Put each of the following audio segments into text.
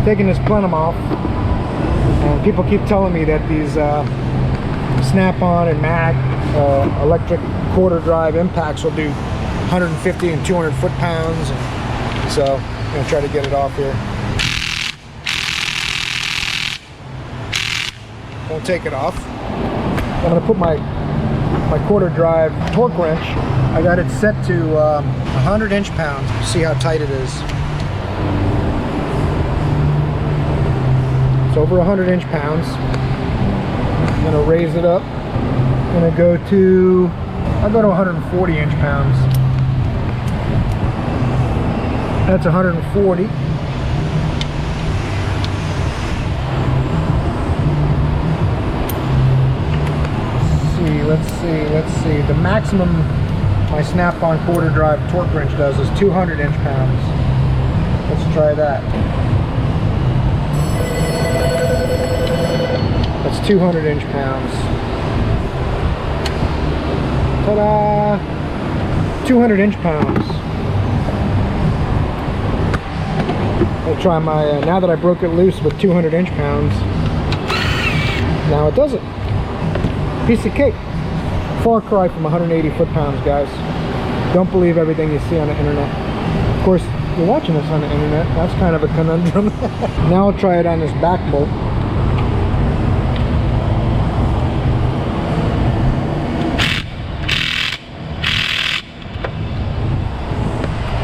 taking this plenum off, and people keep telling me that these snap-on and mag electric quarter drive impacts will do 150 and 200 foot-pounds, and so I'm going to try to get it off here. Won't take it off. I'm going to put my quarter drive torque wrench. I got it set to 100 inch-pounds. See how tight it is. It's over 100 inch-pounds. I'm going to raise it up. I'm going to go to, I'll go to 140 inch-pounds. That's 140. Let's see. The maximum my snap-on quarter drive torque wrench does is 200 inch-pounds. Let's try that. That's 200 inch-pounds. Ta-da! 200 inch-pounds. I'll try my, now that I broke it loose with 200 inch-pounds, now it does it. Piece of cake. Far cry from 180 foot-pounds, guys. Don't believe everything you see on the internet. Of course, you're watching this on the internet. That's kind of a conundrum. Now I'll try it on this back bolt.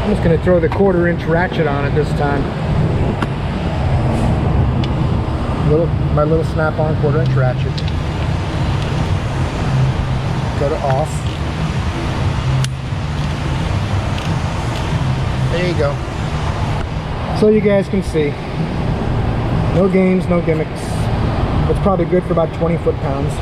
I'm just going to throw the 1/4 inch ratchet on it this time. My little snap-on 1/4 inch ratchet. Go to off. There you go. So you guys can see, no games, no gimmicks. It's probably good for about 20 foot-pounds.